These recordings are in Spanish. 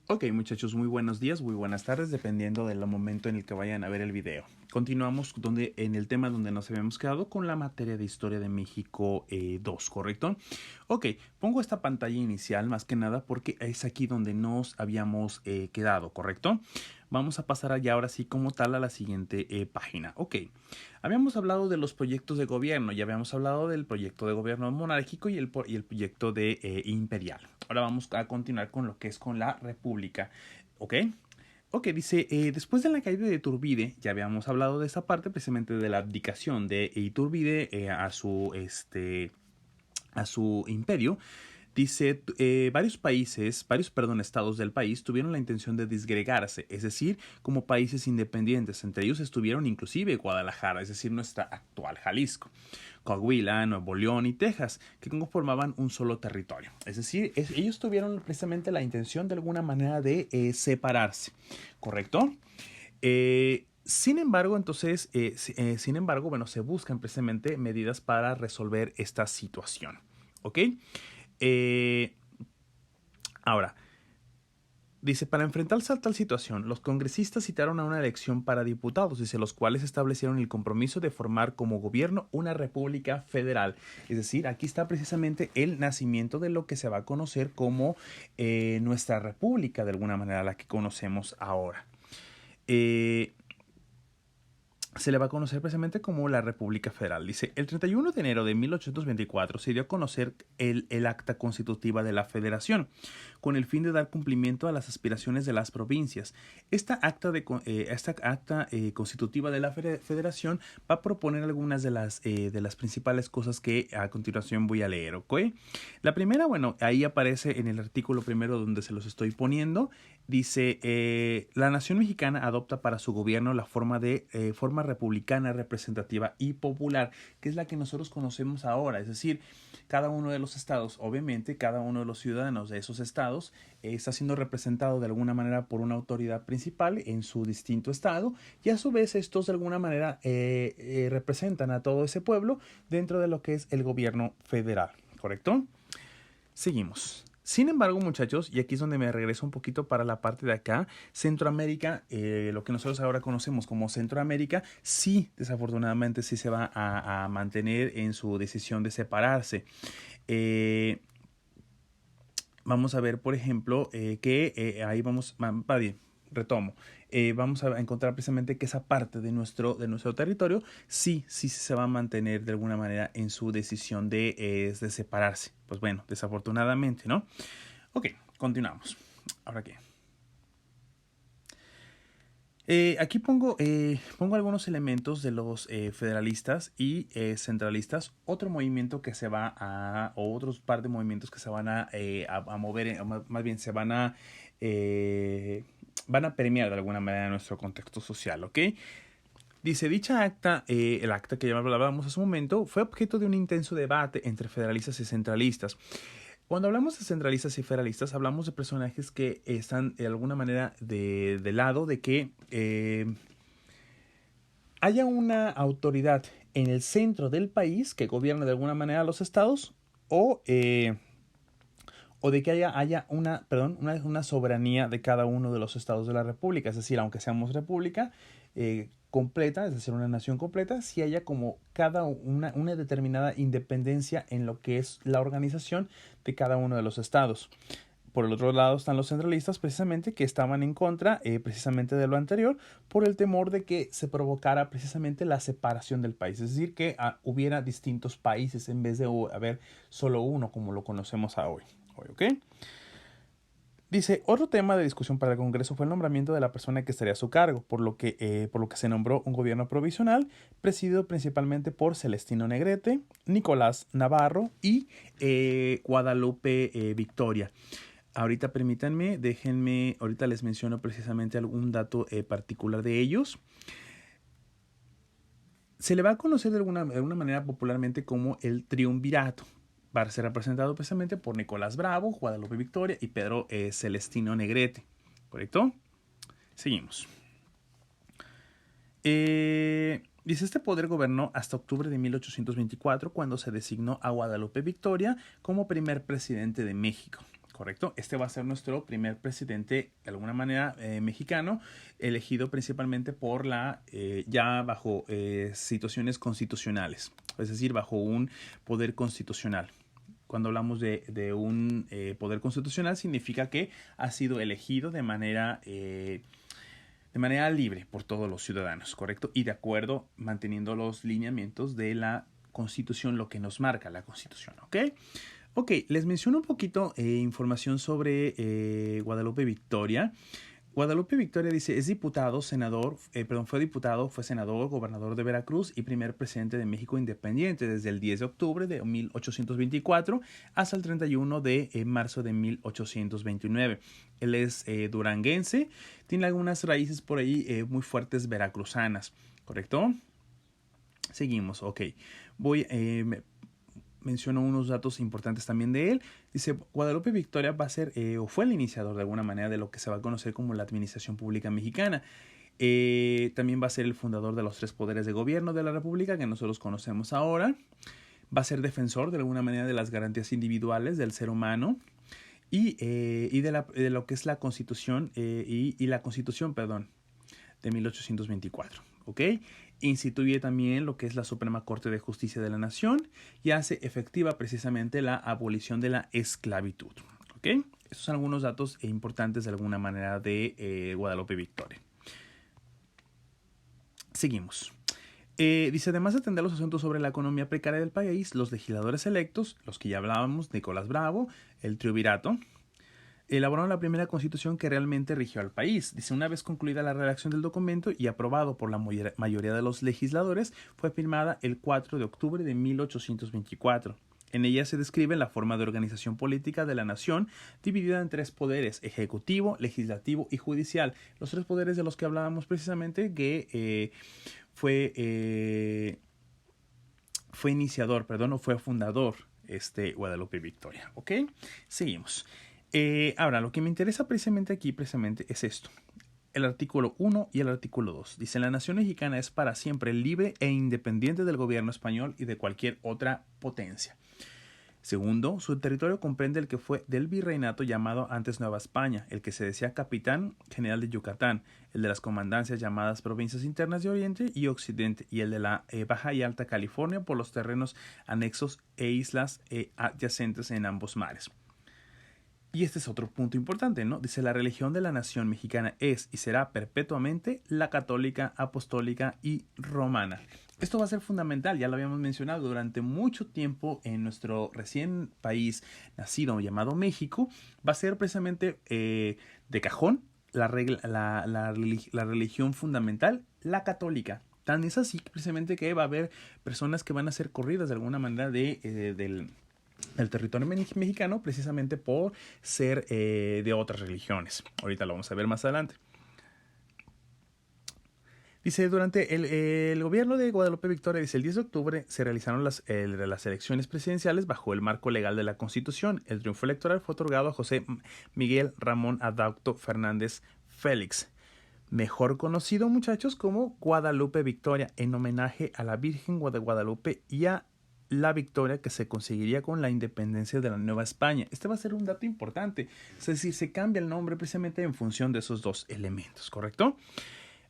Ok, muchachos, muy buenos días, muy buenas tardes, dependiendo del momento en el que vayan a ver el video. Continuamos en el tema donde nos habíamos quedado con la materia de Historia de México 2, ¿correcto? Ok, pongo esta pantalla inicial más que nada porque es aquí donde nos habíamos quedado, ¿correcto? Vamos a pasar allá ahora sí como tal a la siguiente página. Ok, habíamos hablado de los proyectos de gobierno, ya habíamos hablado del proyecto de gobierno monárquico y el proyecto de imperial. Ahora vamos a continuar con lo que es con la república, ¿ok? Ok, dice, después de la caída de Iturbide, ya habíamos hablado de esa parte precisamente de la abdicación de Iturbide a su imperio. Dice, estados del país tuvieron la intención de disgregarse, es decir, como países independientes. Entre ellos estuvieron inclusive Guadalajara, es decir, nuestra actual Jalisco, Coahuila, Nuevo León y Texas, que conformaban un solo territorio. Es decir, ellos tuvieron precisamente la intención de alguna manera de separarse, ¿correcto? Sin embargo, bueno, se buscan precisamente medidas para resolver esta situación, ¿ok? Eh, Ahora, dice, para enfrentarse a tal situación, los congresistas citaron a una elección para diputados, dice, los cuales establecieron el compromiso de formar como gobierno una república federal. Es decir, aquí está precisamente el nacimiento de lo que se va a conocer como nuestra república, de alguna manera, la que conocemos ahora. Se le va a conocer precisamente como la República Federal. Dice, el 31 de enero de 1824 se dio a conocer el acta constitutiva de la Federación, con el fin de dar cumplimiento a las aspiraciones de las provincias. Esta acta constitutiva de la Federación va a proponer algunas de las principales cosas que a continuación voy a leer, ¿ok? La primera, bueno, ahí aparece en el artículo primero donde se los estoy poniendo. Dice, la nación mexicana adopta para su gobierno la forma republicana, representativa y popular, que es la que nosotros conocemos ahora. Es decir, cada uno de los estados, obviamente, cada uno de los ciudadanos de esos estados está siendo representado de alguna manera por una autoridad principal en su distinto estado y a su vez estos de alguna manera representan a todo ese pueblo dentro de lo que es el gobierno federal, ¿correcto? Seguimos. Sin embargo, muchachos, y aquí es donde me regreso un poquito para la parte de acá, Centroamérica, lo que nosotros ahora conocemos como Centroamérica, sí, desafortunadamente sí se va a mantener en su decisión de separarse. Eh, Vamos a ver, por ejemplo, ahí vamos, bien, retomo. Vamos a encontrar precisamente que esa parte de nuestro territorio sí se va a mantener de alguna manera en su decisión de separarse. Pues bueno, desafortunadamente, ¿no? Ok, continuamos. Ahora qué. Aquí pongo algunos elementos de los federalistas y centralistas. Otro movimiento que se va o otros par de movimientos que se van a mover, más bien van a permear de alguna manera en nuestro contexto social, ¿ok? Dice, dicha acta, el acta que ya hablábamos hace un momento, fue objeto de un intenso debate entre federalistas y centralistas. Cuando hablamos de centralistas y federalistas, hablamos de personajes que están de alguna manera de lado de que haya una autoridad en el centro del país que gobierne de alguna manera los estados o de que haya una soberanía de cada uno de los estados de la república. Es decir, aunque seamos república completa, es decir, una nación completa, si haya como una determinada independencia en lo que es la organización de cada uno de los estados. Por el otro lado están los centralistas precisamente que estaban en contra precisamente de lo anterior por el temor de que se provocara precisamente la separación del país, es decir, que hubiera distintos países en vez de haber solo uno como lo conocemos hoy, ¿ok? Dice, otro tema de discusión para el Congreso fue el nombramiento de la persona que estaría a su cargo, por lo que se nombró un gobierno provisional, presidido principalmente por Celestino Negrete, Nicolás Navarro y Guadalupe Victoria. Ahorita permítanme, ahorita les menciono precisamente algún dato particular de ellos. Se le va a conocer de alguna manera popularmente como el triunvirato. Va a ser representado precisamente por Nicolás Bravo, Guadalupe Victoria y Pedro Celestino Negrete. ¿Correcto? Seguimos. Dice, este poder gobernó hasta octubre de 1824, cuando se designó a Guadalupe Victoria como primer presidente de México. ¿correcto? Este va a ser nuestro primer presidente, de alguna manera, mexicano, elegido principalmente por ya bajo situaciones constitucionales, es decir, bajo un poder constitucional. Cuando hablamos de un poder constitucional, significa que ha sido elegido de manera libre por todos los ciudadanos, ¿correcto? Y de acuerdo, manteniendo los lineamientos de la Constitución, lo que nos marca la Constitución, ¿ok? Ok, les menciono un poquito información sobre Guadalupe Victoria. Guadalupe Victoria dice, es diputado, senador, fue diputado, fue senador, gobernador de Veracruz y primer presidente de México independiente desde el 10 de octubre de 1824 hasta el 31 de marzo de 1829. Él es duranguense, tiene algunas raíces por ahí muy fuertes veracruzanas, ¿correcto? Seguimos, ok. Menciono unos datos importantes también de él. Dice, Guadalupe Victoria va a ser, o fue el iniciador de alguna manera de lo que se va a conocer como la administración pública mexicana. También va a ser el fundador de los 3 poderes de gobierno de la República que nosotros conocemos ahora. Va a ser defensor de alguna manera de las garantías individuales del ser humano y de lo que es la Constitución y la Constitución, perdón, de 1824. ¿Ok? Instituye también lo que es la Suprema Corte de Justicia de la Nación y hace efectiva precisamente la abolición de la esclavitud. ¿Ok? Estos son algunos datos importantes de alguna manera de Guadalupe Victoria. Seguimos. Dice, además de atender los asuntos sobre la economía precaria del país, los legisladores electos, los que ya hablábamos, Nicolás Bravo, el triunvirato, elaboraron la primera constitución que realmente rigió al país. Dice, una vez concluida la redacción del documento y aprobado por la mayoría de los legisladores, fue firmada el 4 de octubre de 1824. En ella se describe la forma de organización política de la nación, dividida en 3 poderes, ejecutivo, legislativo y judicial. Los 3 poderes de los que hablábamos precisamente, que fue iniciador, o fue fundador, Guadalupe Victoria. ¿Ok? Seguimos. Ahora, lo que me interesa precisamente es esto. El artículo 1 y el artículo 2. Dice, la nación mexicana es para siempre libre e independiente del gobierno español y de cualquier otra potencia. Segundo, su territorio comprende el que fue del virreinato llamado antes Nueva España, el que se decía Capitán General de Yucatán, el de las comandancias llamadas Provincias Internas de Oriente y Occidente, y el de la Baja y Alta California por los terrenos anexos e islas adyacentes en ambos mares. Y este es otro punto importante, ¿no? Dice, la religión de la nación mexicana es y será perpetuamente la católica, apostólica y romana. Esto va a ser fundamental, ya lo habíamos mencionado, durante mucho tiempo en nuestro recién país nacido llamado México, va a ser precisamente de cajón la religión fundamental, la católica. Tan es así precisamente que va a haber personas que van a ser corridas de alguna manera del territorio mexicano precisamente por ser de otras religiones. Ahorita lo vamos a ver más adelante. Dice, durante el gobierno de Guadalupe Victoria, dice, el 10 de octubre se realizaron las elecciones presidenciales bajo el marco legal de la Constitución. El triunfo electoral fue otorgado a José Miguel Ramón Adauto Fernández Félix, mejor conocido, muchachos, como Guadalupe Victoria, en homenaje a la Virgen de Guadalupe y a la victoria que se conseguiría con la independencia de la Nueva España. Este va a ser un dato importante, es decir, se cambia el nombre precisamente en función de esos 2 elementos, ¿correcto?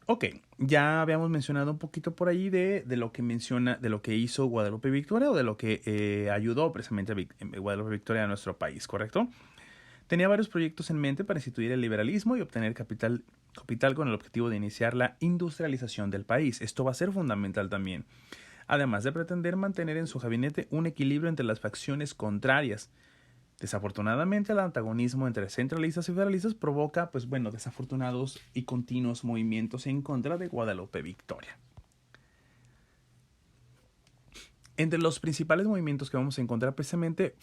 Ok, ya habíamos mencionado un poquito por ahí de lo que hizo Guadalupe Victoria o de lo que ayudó precisamente a Guadalupe Victoria a nuestro país, ¿correcto? Tenía varios proyectos en mente para instituir el liberalismo y obtener capital con el objetivo de iniciar la industrialización del país. Esto va a ser fundamental también. Además de pretender mantener en su gabinete un equilibrio entre las facciones contrarias. Desafortunadamente, el antagonismo entre centralistas y federalistas provoca, desafortunados y continuos movimientos en contra de Guadalupe Victoria. Entre los principales movimientos que vamos a encontrar precisamente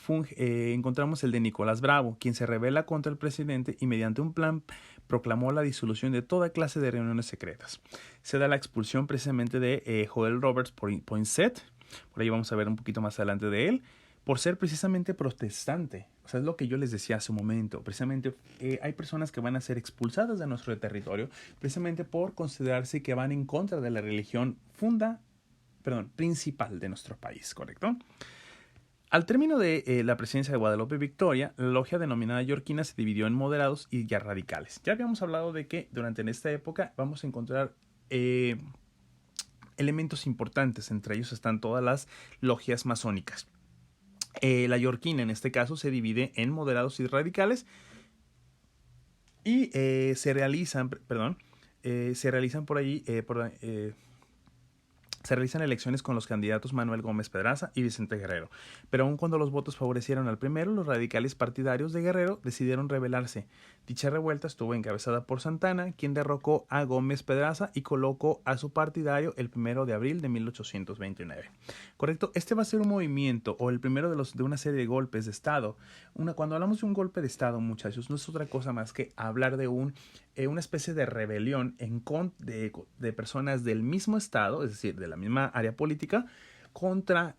encontramos el de Nicolás Bravo, quien se rebela contra el presidente y mediante un plan proclamó la disolución de toda clase de reuniones secretas. Se da la expulsión precisamente de Joel Roberts Poinsett, por ahí vamos a ver un poquito más adelante de él, por ser precisamente protestante. O sea, es lo que yo les decía hace un momento. Precisamente hay personas que van a ser expulsadas de nuestro territorio precisamente por considerarse que van en contra de la religión principal de nuestro país, ¿correcto? Al término de la presidencia de Guadalupe Victoria, la logia denominada yorquina se dividió en moderados y ya radicales. Ya habíamos hablado de que durante esta época vamos a encontrar elementos importantes, entre ellos están todas las logias masónicas. La yorquina en este caso se divide en moderados y radicales y se realizan por allí, se realizan elecciones con los candidatos Manuel Gómez Pedraza y Vicente Guerrero, pero aun cuando los votos favorecieron al primero, los radicales partidarios de Guerrero decidieron rebelarse. Dicha revuelta estuvo encabezada por Santana, quien derrocó a Gómez Pedraza y colocó a su partidario el 1 de abril de 1829. Correcto, este va a ser un movimiento o el primero de una serie de golpes de Estado. Cuando hablamos de un golpe de Estado, muchachos, no es otra cosa más que hablar de una especie de rebelión de personas del mismo Estado, es decir, de la misma área política, contra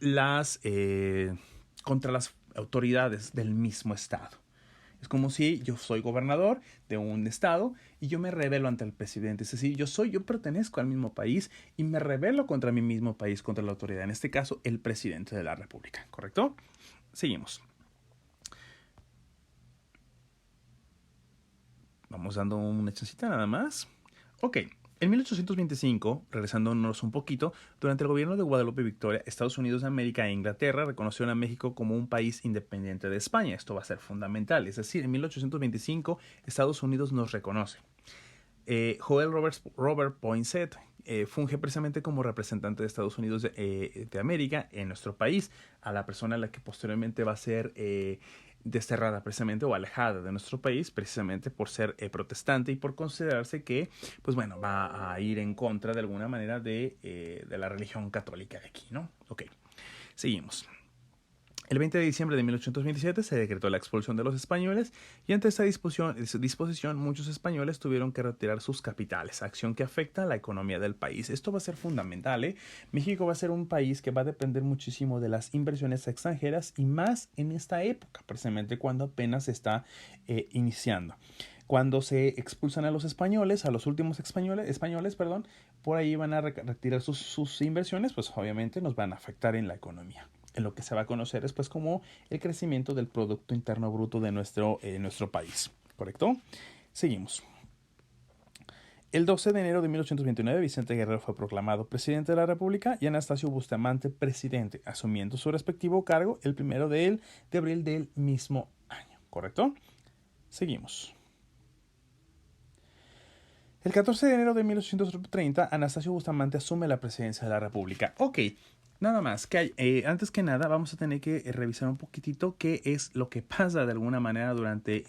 las autoridades del mismo Estado. Es como si yo soy gobernador de un estado y yo me rebelo ante el presidente. Es decir, yo pertenezco al mismo país y me rebelo contra mi mismo país, contra la autoridad. En este caso, el presidente de la República. ¿Correcto? Seguimos. Vamos dando una chancita nada más. Ok. En 1825, regresándonos un poquito, durante el gobierno de Guadalupe Victoria, Estados Unidos de América e Inglaterra reconocieron a México como un país independiente de España. Esto va a ser fundamental. Es decir, en 1825 Estados Unidos nos reconoce. Joel Robert Poinsett funge precisamente como representante de Estados Unidos de América en nuestro país, a la persona a la que posteriormente va a ser desterrada precisamente o alejada de nuestro país precisamente por ser protestante y por considerarse que pues bueno va a ir en contra de alguna manera de la religión católica de aquí, ¿no? Ok, seguimos. El 20 de diciembre de 1827 se decretó la expulsión de los españoles y ante esta disposición muchos españoles tuvieron que retirar sus capitales, acción que afecta a la economía del país. Esto va a ser fundamental, ¿eh? México va a ser un país que va a depender muchísimo de las inversiones extranjeras y más en esta época, precisamente cuando apenas se está iniciando. Cuando se expulsan a los españoles, a los últimos españoles, por ahí van a retirar sus inversiones, pues obviamente nos van a afectar en la economía. En lo que se va a conocer después como el crecimiento del Producto Interno Bruto de nuestro país. ¿Correcto? Seguimos. El 12 de enero de 1829, Vicente Guerrero fue proclamado presidente de la República y Anastasio Bustamante presidente, asumiendo su respectivo cargo el 1 de abril del mismo año. ¿Correcto? Seguimos. El 14 de enero de 1830, Anastasio Bustamante asume la presidencia de la República. Ok, nada más, antes que nada vamos a tener que revisar un poquitito qué es lo que pasa de alguna manera durante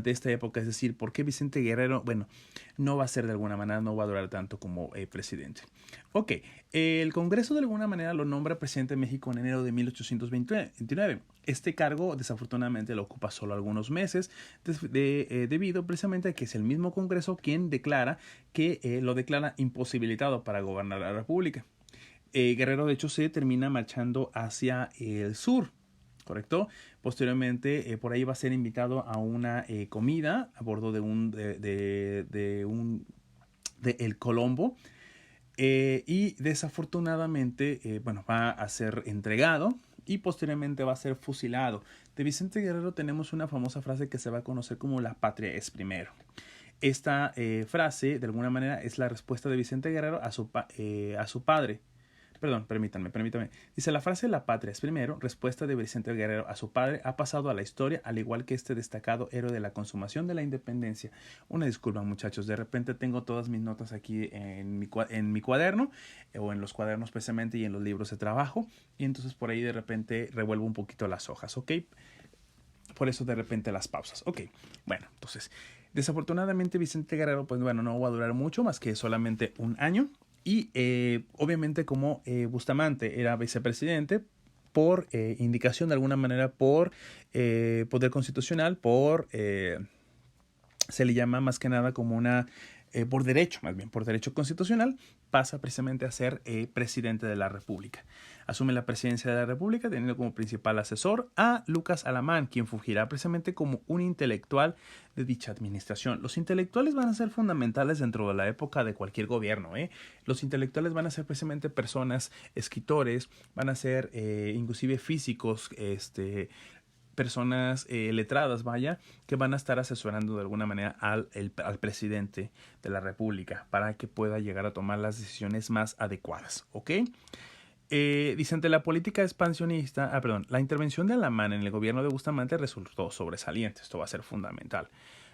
esta época, es decir, por qué Vicente Guerrero, bueno, no va a ser de alguna manera, no va a durar tanto como presidente. Ok, el Congreso de alguna manera lo nombra presidente de México en enero de 1829. Este cargo desafortunadamente lo ocupa solo algunos meses debido precisamente a que es el mismo Congreso quien lo declara imposibilitado para gobernar la República. Guerrero de hecho se termina marchando hacia el sur, ¿correcto? Posteriormente por ahí va a ser invitado a una comida a bordo de El Colombo y desafortunadamente va a ser entregado y posteriormente va a ser fusilado. De Vicente Guerrero tenemos una famosa frase que se va a conocer como la patria es primero. Esta frase de alguna manera es la respuesta de Vicente Guerrero a su padre. Perdón, permítanme. Dice, la frase la patria es primero, respuesta de Vicente Guerrero a su padre, ha pasado a la historia, al igual que este destacado héroe de la consumación de la independencia. Una disculpa, muchachos, de repente tengo todas mis notas aquí en mi cuaderno, o en los cuadernos precisamente y en los libros de trabajo, y entonces por ahí de repente revuelvo un poquito las hojas, ¿ok? Por eso de repente las pausas. Ok, bueno, entonces, desafortunadamente Vicente Guerrero, pues bueno, no va a durar mucho, más que solamente un año. Y obviamente como Bustamante era vicepresidente, por indicación de alguna manera, por poder constitucional, se le llama más que nada como una por derecho, más bien por derecho constitucional, pasa precisamente a ser presidente de la República. Asume la presidencia de la República teniendo como principal asesor a Lucas Alamán, quien fungirá precisamente como un intelectual de dicha administración. Los intelectuales van a ser fundamentales dentro de la época de cualquier gobierno. Los intelectuales van a ser precisamente personas, escritores, van a ser inclusive físicos, personas letradas, vaya, que van a estar asesorando de alguna manera al presidente de la República para que pueda llegar a tomar las decisiones más adecuadas, ¿ok? Dice, ante la política expansionista, la intervención de Alamán en el gobierno de Bustamante resultó sobresaliente. Esto va a ser fundamental.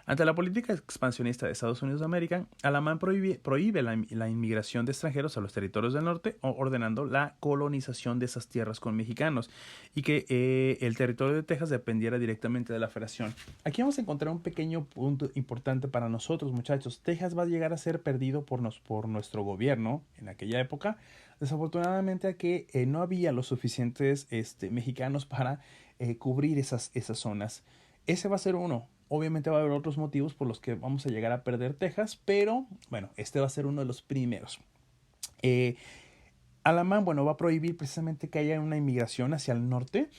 Ante la política expansionista de Estados Unidos de América, Alamán prohíbe la inmigración de extranjeros a los territorios del norte, ordenando la colonización de esas tierras con mexicanos y que el territorio de Texas dependiera directamente de la federación. Aquí vamos a encontrar un pequeño punto importante para nosotros, muchachos. Texas va a llegar a ser perdido por nuestro gobierno en aquella época, desafortunadamente a que no había los suficientes mexicanos para cubrir esas zonas. Ese va a ser uno. Obviamente va a haber otros motivos por los que vamos a llegar a perder Texas, pero bueno, este va a ser uno de los primeros. Alamán, bueno, va a prohibir precisamente que haya una inmigración hacia el norte,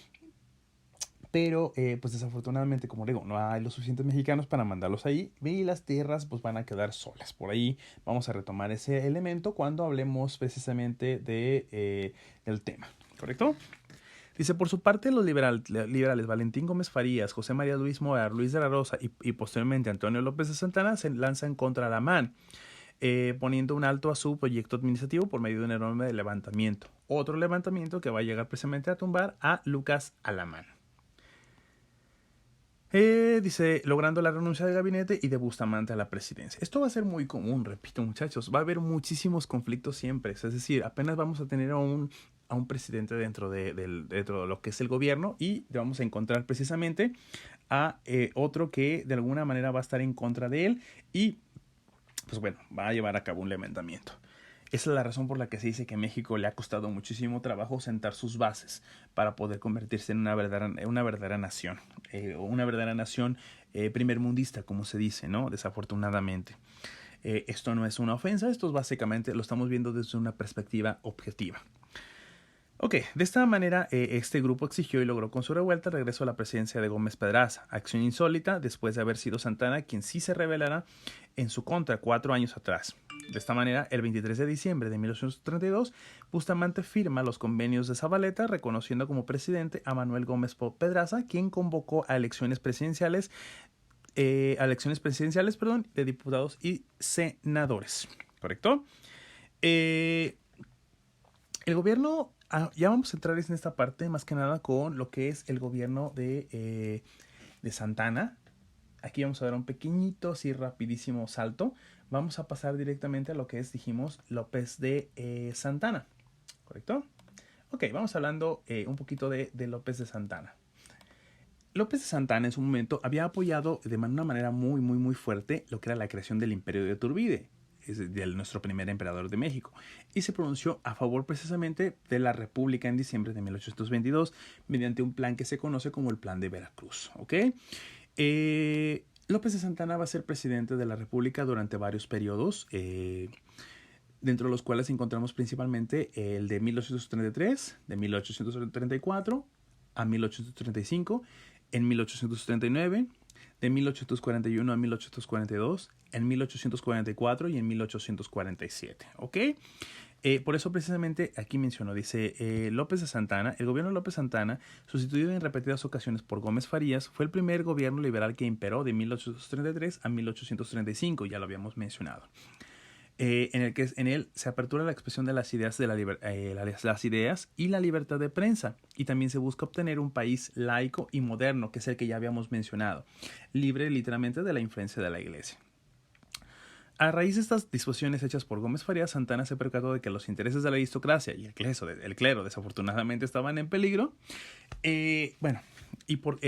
pero pues desafortunadamente, como digo, no hay los suficientes mexicanos para mandarlos ahí y las tierras pues van a quedar solas. Por ahí vamos a retomar ese elemento cuando hablemos precisamente del tema, ¿correcto? Dice, por su parte, los liberales Valentín Gómez Farías, José María Luis Moar, Luis de la Rosa y posteriormente Antonio López de Santana se lanzan contra Alamán, poniendo un alto a su proyecto administrativo por medio de un enorme levantamiento. Otro levantamiento que va a llegar precisamente a tumbar a Lucas Alamán. Dice, logrando la renuncia del gabinete y de Bustamante a la presidencia. Esto va a ser muy común, repito, muchachos. Va a haber muchísimos conflictos siempre. Es decir, apenas vamos a tener a un presidente dentro de lo que es el gobierno y vamos a encontrar precisamente a otro que de alguna manera va a estar en contra de él y, pues bueno, va a llevar a cabo un levantamiento. Esa es la razón por la que se dice que a México le ha costado muchísimo trabajo sentar sus bases para poder convertirse en una verdadera nación. Una verdadera nación primermundista, como se dice, ¿no? Desafortunadamente. Esto no es una ofensa, esto básicamente lo estamos viendo desde una perspectiva objetiva. Ok, de esta manera este grupo exigió y logró con su revuelta el regreso a la presidencia de Gómez Pedraza, acción insólita después de haber sido Santana quien sí se rebelara en su contra 4 años atrás. De esta manera, el 23 de diciembre de 1832, Bustamante firma los convenios de Zabaleta reconociendo como presidente a Manuel Gómez Pedraza, quien convocó a elecciones presidenciales de diputados y senadores. ¿Correcto? El gobierno... ya vamos a entrar en esta parte más que nada con lo que es el gobierno de Santana. Aquí vamos a dar un pequeñito, así rapidísimo salto. Vamos a pasar directamente a lo que es, dijimos, López de Santana. ¿Correcto? Ok, vamos hablando un poquito de López de Santana. López de Santana en su momento había apoyado de una manera muy, muy, muy fuerte lo que era la creación del Imperio de Iturbide, de nuestro primer emperador de México, y se pronunció a favor precisamente de la República en diciembre de 1822 mediante un plan que se conoce como el Plan de Veracruz. ¿Ok? López de Santana va a ser presidente de la República durante varios periodos, dentro de los cuales encontramos principalmente el de 1833, de 1834 a 1835, en 1839, de 1841 a 1842, en 1844 y en 1847. ¿Ok? Por eso precisamente aquí menciono, dice López de Santana, el gobierno de López Santana, sustituido en repetidas ocasiones por Gómez Farías, fue el primer gobierno liberal que imperó de 1833 a 1835, ya lo habíamos mencionado. En él se apertura la expresión de las ideas, las ideas y la libertad de prensa, y también se busca obtener un país laico y moderno, que es el que ya habíamos mencionado, libre literalmente de la influencia de la iglesia. A raíz de estas disposiciones hechas por Gómez Farías, Santana se percató de que los intereses de la aristocracia y el clero desafortunadamente estaban en peligro. Y por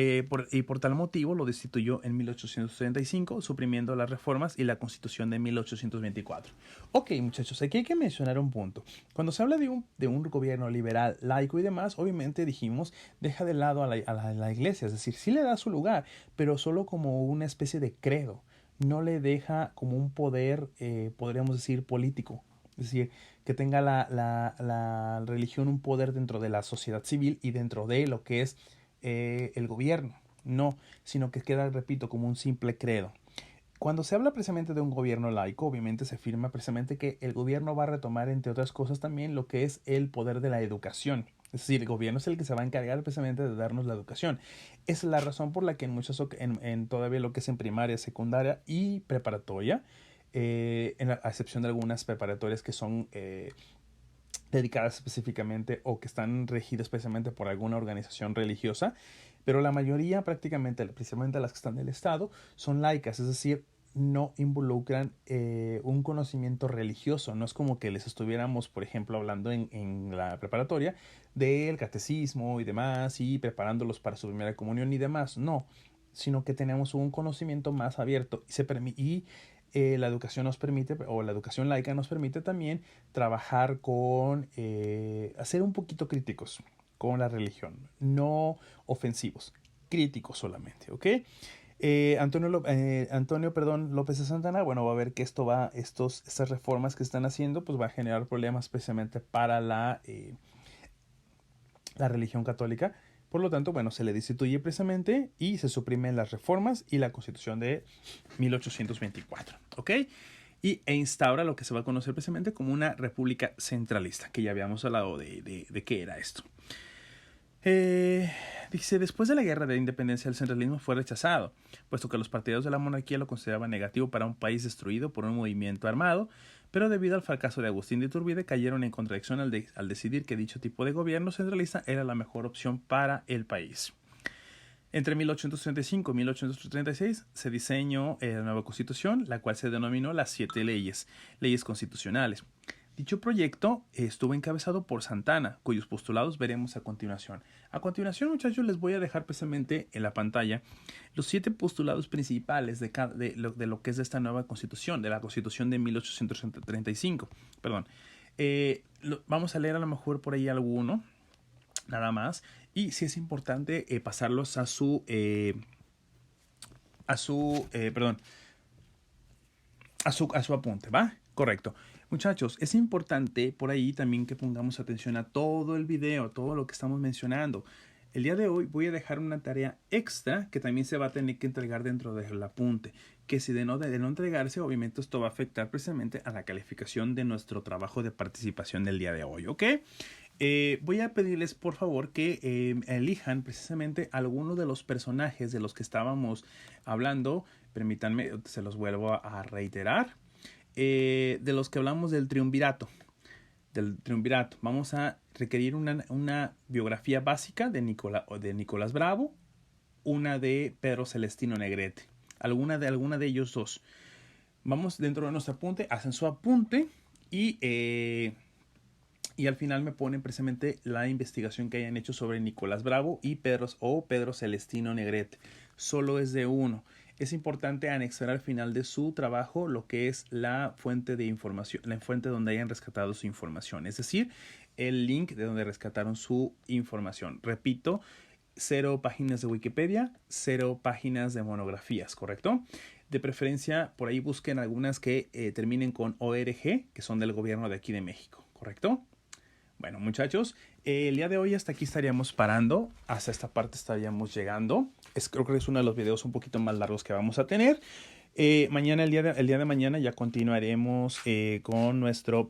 tal motivo lo destituyó en 1835, suprimiendo las reformas y la Constitución de 1824. Ok, muchachos, aquí hay que mencionar un punto. Cuando se habla de un gobierno liberal, laico y demás, obviamente dijimos, deja de lado a la iglesia, es decir, sí le da su lugar, pero solo como una especie de credo. no le deja como un poder, podríamos decir, político. Es decir, que tenga la religión un poder dentro de la sociedad civil y dentro de lo que es el gobierno. No, sino que queda, repito, como un simple credo. Cuando se habla precisamente de un gobierno laico, obviamente se afirma precisamente que el gobierno va a retomar, entre otras cosas, también lo que es el poder de la educación. Es decir, el gobierno es el que se va a encargar precisamente de darnos la educación. Es la razón por la que en todavía lo que es en primaria, secundaria y preparatoria, a excepción de algunas preparatorias que son dedicadas específicamente o que están regidas especialmente por alguna organización religiosa, pero la mayoría prácticamente, principalmente las que están del Estado, son laicas, es decir, no involucran un conocimiento religioso. No es como que les estuviéramos, por ejemplo, hablando en la preparatoria del catecismo y demás y preparándolos para su primera comunión y demás. No, sino que tenemos un conocimiento más abierto y la educación nos permite, o la educación laica nos permite también trabajar con, hacer un poquito críticos con la religión, no ofensivos, críticos solamente, ¿ok? Antonio López de Santana, bueno, va a ver que estas reformas que están haciendo, pues va a generar problemas especialmente para la religión católica. Por lo tanto, bueno, se le destituye precisamente y se suprimen las reformas y la Constitución de 1824, ¿ok? E instaura lo que se va a conocer precisamente como una república centralista, que ya habíamos hablado de qué era esto. Dice, después de la guerra de independencia, el centralismo fue rechazado, puesto que los partidarios de la monarquía lo consideraban negativo para un país destruido por un movimiento armado, pero debido al fracaso de Agustín de Iturbide cayeron en contradicción al decidir que dicho tipo de gobierno centralista era la mejor opción para el país. Entre 1835 y 1836 se diseñó la nueva constitución, la cual se denominó las 7 leyes constitucionales. Dicho proyecto estuvo encabezado por Santana, cuyos postulados veremos a continuación. A continuación, muchachos, les voy a dejar precisamente en la pantalla los 7 postulados principales de lo que es de esta nueva constitución, de la constitución de 1835. Perdón. Vamos a leer a lo mejor por ahí alguno, nada más. Y sí es importante pasarlos a su apunte, ¿va? Correcto. Muchachos, es importante por ahí también que pongamos atención a todo el video, todo lo que estamos mencionando. El día de hoy voy a dejar una tarea extra que también se va a tener que entregar dentro del apunte, que si de no entregarse, obviamente esto va a afectar precisamente a la calificación de nuestro trabajo de participación del día de hoy, ¿ok? Voy a pedirles por favor que elijan precisamente alguno de los personajes de los que estábamos hablando. Permítanme, se los vuelvo a reiterar. De los que hablamos del triunvirato. Vamos a requerir una biografía básica de Nicolás Bravo, una de Pedro Celestino Negrete, alguna de ellos dos. Vamos dentro de nuestro apunte, hacen su apunte y al final me ponen precisamente la investigación que hayan hecho sobre Nicolás Bravo y Pedro Celestino Negrete. Solo es de uno. Es importante anexar al final de su trabajo lo que es la fuente de información, la fuente donde hayan rescatado su información, es decir, el link de donde rescataron su información. Repito, 0 páginas de Wikipedia, 0 páginas de monografías, ¿correcto? De preferencia, por ahí busquen algunas que terminen con ORG, que son del gobierno de aquí de México, ¿correcto? Bueno, muchachos, el día de hoy hasta aquí estaríamos parando. Hasta esta parte estaríamos llegando. Creo que es uno de los videos un poquito más largos que vamos a tener. El día de mañana ya continuaremos con nuestro...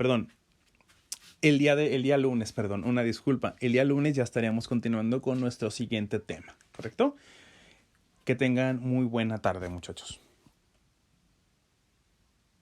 El día lunes, una disculpa. El día lunes ya estaríamos continuando con nuestro siguiente tema, ¿correcto? Que tengan muy buena tarde, muchachos.